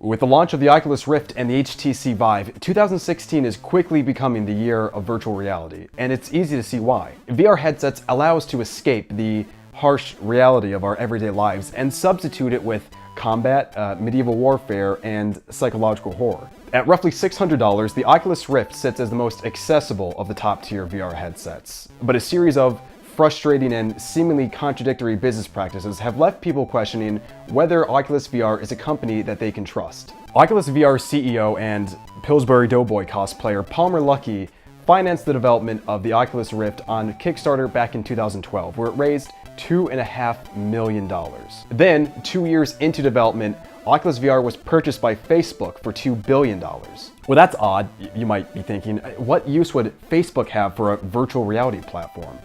With the launch of the Oculus Rift and the HTC Vive, 2016 is quickly becoming the year of virtual reality, and it's easy to see why. VR headsets allow us to escape the harsh reality of our everyday lives and substitute it with combat, medieval warfare, and psychological horror. At roughly $600, the Oculus Rift sits as the most accessible of the top-tier VR headsets. But a series of frustrating and seemingly contradictory business practices have left people questioning whether Oculus VR is a company that they can trust. Oculus VR CEO and Pillsbury Doughboy cosplayer Palmer Luckey financed the development of the Oculus Rift on Kickstarter back in 2012, where it raised $2.5 million. Then, 2 years into development, Oculus VR was purchased by Facebook for $2 billion. Well, that's odd, you might be thinking. What use would Facebook have for a virtual reality platform?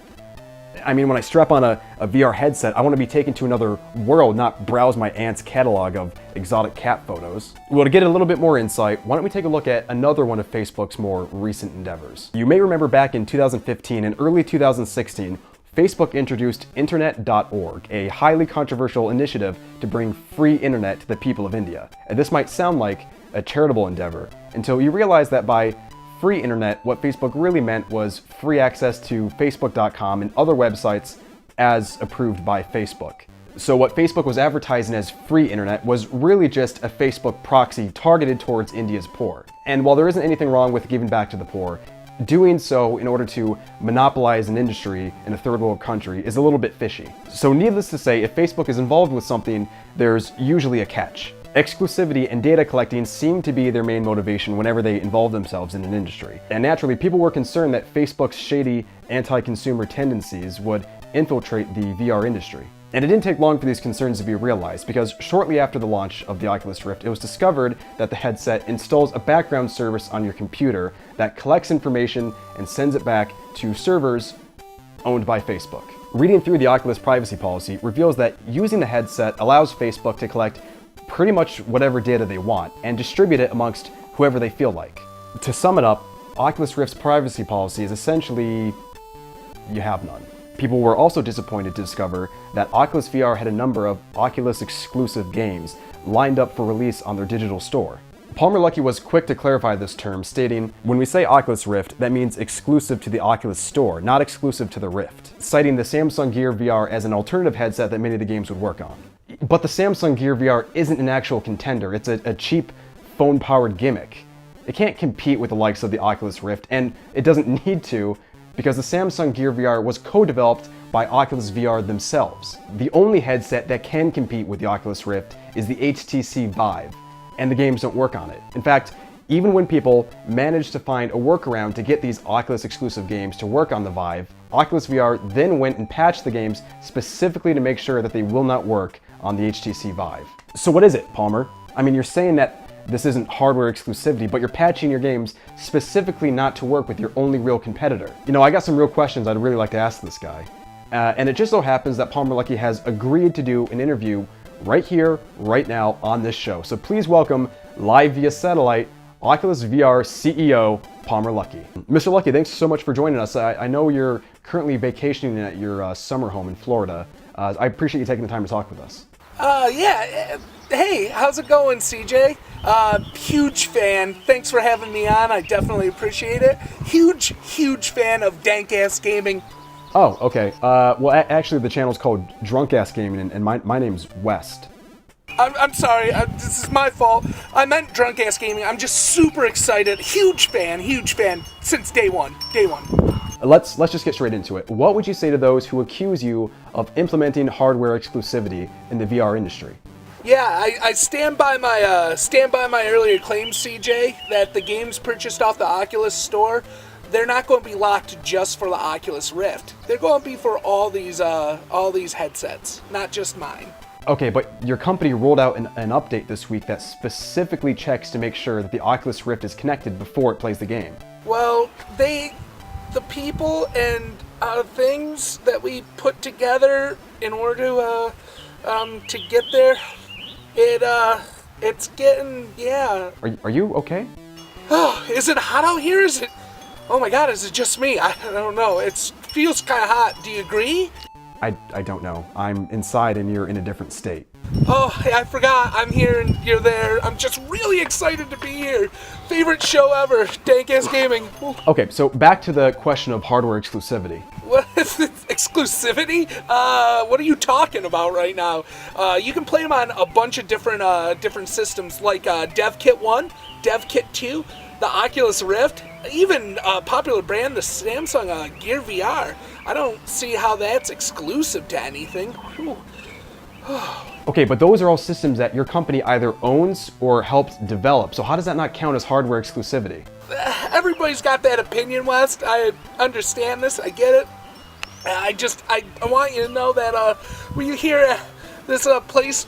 I mean, when I strap on a VR headset, I want to be taken to another world, not browse my aunt's catalog of exotic cat photos. Well, to get a little bit more insight, why don't we take a look at another one of Facebook's more recent endeavors. You may remember back in 2015 and early 2016, Facebook introduced Internet.org, a highly controversial initiative to bring free internet to the people of India. And this might sound like a charitable endeavor, until you realize that by free internet, what Facebook really meant was free access to Facebook.com and other websites as approved by Facebook. So what Facebook was advertising as free internet was really just a Facebook proxy targeted towards India's poor. And while there isn't anything wrong with giving back to the poor, doing so in order to monopolize an industry in a third world country is a little bit fishy. So needless to say, if Facebook is involved with something, there's usually a catch. Exclusivity and data collecting seem to be their main motivation whenever they involve themselves in an industry. And naturally, people were concerned that Facebook's shady anti-consumer tendencies would infiltrate the VR industry. And it didn't take long for these concerns to be realized, because shortly after the launch of the Oculus Rift, it was discovered that the headset installs a background service on your computer that collects information and sends it back to servers owned by Facebook. Reading through the Oculus privacy policy reveals that using the headset allows Facebook to collect pretty much whatever data they want and distribute it amongst whoever they feel like. To sum it up, Oculus Rift's privacy policy is essentially, you have none. People were also disappointed to discover that Oculus VR had a number of Oculus exclusive games lined up for release on their digital store. Palmer Luckey was quick to clarify this term, stating, "When we say Oculus Rift, that means exclusive to the Oculus store, not exclusive to the Rift," citing the Samsung Gear VR as an alternative headset that many of the games would work on. But the Samsung Gear VR isn't an actual contender, it's a cheap phone-powered gimmick. It can't compete with the likes of the Oculus Rift, and it doesn't need to, because the Samsung Gear VR was co-developed by Oculus VR themselves. The only headset that can compete with the Oculus Rift is the HTC Vive, and the games don't work on it. In fact, even when people managed to find a workaround to get these Oculus exclusive games to work on the Vive, Oculus VR then went and patched the games specifically to make sure that they will not work on the HTC Vive. So what is it, Palmer? I mean, you're saying that this isn't hardware exclusivity, but you're patching your games specifically not to work with your only real competitor. You know, I got some real questions I'd really like to ask this guy. And it just so happens that Palmer Luckey has agreed to do an interview right here, right now on this show. So please welcome, live via satellite, Oculus VR CEO, Palmer Luckey. Mr. Luckey, thanks so much for joining us. I know you're currently vacationing at your summer home in Florida. I appreciate you taking the time to talk with us. Yeah. Hey, how's it going, CJ? Huge fan. Thanks for having me on. I definitely appreciate it. Huge fan of dank-ass gaming. Oh, okay. Well, actually, the channel's called Drunk Ass Gaming, and my name's West. I'm sorry. This is my fault. I meant drunk-ass gaming. I'm just super excited. Huge fan since day one. Let's just get straight into it. What would you say to those who accuse you of implementing hardware exclusivity in the VR industry? Yeah, I stand by my earlier claims, CJ, that the games purchased off the Oculus store, they're not going to be locked just for the Oculus Rift. They're going to be for all these headsets, not just mine. Okay, but your company rolled out an update this week that specifically checks to make sure that the Oculus Rift is connected before it plays the game. Well, the people and things that we put together in order to get there, it's getting, yeah. Are you okay? Oh, is it hot out here? Oh my God, is it just me? I don't know. It feels kind of hot. Do you agree? I don't know. I'm inside and you're in a different state. Oh, I forgot. I'm here and you're there. I'm just really excited to be here. Favorite show ever, Dank Ass Gaming. Ooh. Okay, so back to the question of hardware exclusivity. What is this? Exclusivity? What are you talking about right now? You can play them on a bunch of different systems like DevKit 1, DevKit 2, the Oculus Rift, even a popular brand, the Samsung Gear VR. I don't see how that's exclusive to anything. Whew. Okay, but those are all systems that your company either owns or helps develop. So how does that not count as hardware exclusivity? Everybody's got that opinion, West. I understand this. I get it. I want you to know that when you hear this place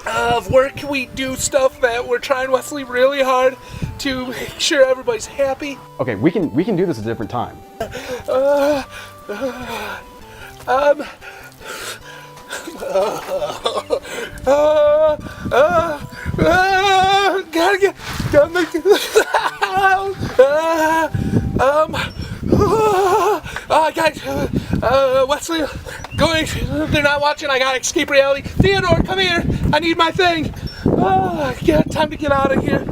of work, we do stuff that we're trying, Wesley, really hard to make sure everybody's happy. Okay, we can do this at a different time. Guys, Wesley, going, they're not watching, I gotta escape reality. Theodore, come here, I need my thing. Yeah, time to get out of here.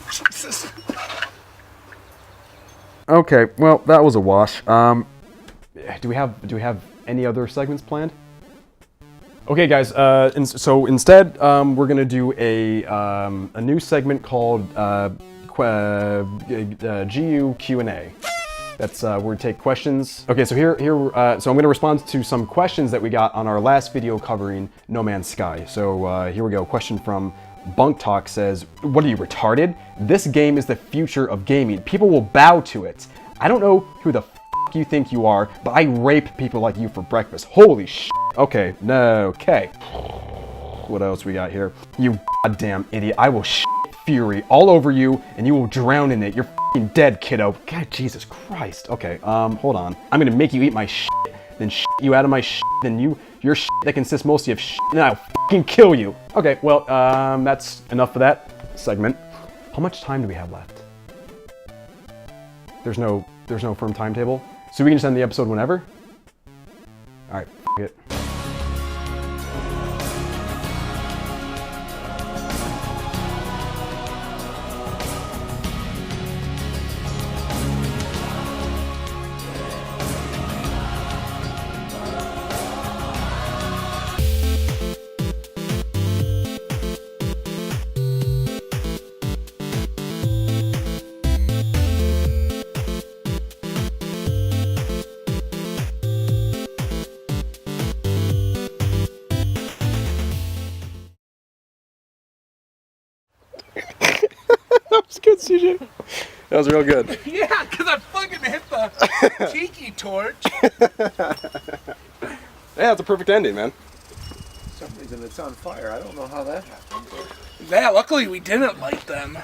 Jesus. Okay, well, that was a wash. Do we have any other segments planned? Okay, guys. So instead, we're gonna do a new segment called GU Q&A. That's where we take questions. Okay, so so I'm gonna respond to some questions that we got on our last video covering No Man's Sky. So here we go. Question from Bunk Talk says, "What are you, retarded? This game is the future of gaming. People will bow to it. I don't know who the f you think you are, but I rape people like you for breakfast. Holy sh!" Okay, no, okay. What else we got here? "You goddamn idiot. I will fury all over you and you will drown in it. You're f***ing dead, kiddo." God, Jesus Christ. Okay, hold on. "I'm gonna make you eat my shit, then shit you out of my shit, then your shit that consists mostly of shit, and then I'll f***ing kill you." Okay, well, that's enough for that segment. How much time do we have left? There's no firm timetable, so we can just end the episode whenever? Alright, f*** it. That was good, CJ. That was real good. Yeah, because I fucking hit the tiki torch. Yeah, it's a perfect ending, man. For some reason it's on fire. I don't know how that happened. Yeah, luckily we didn't light them.